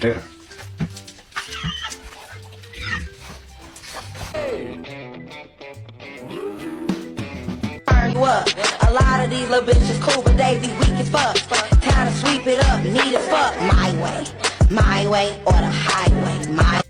Here. Turn you up. A lot of these little bitches cool, but they be weak as fuck. Time to sweep it up, need it fuck my way or the highway, my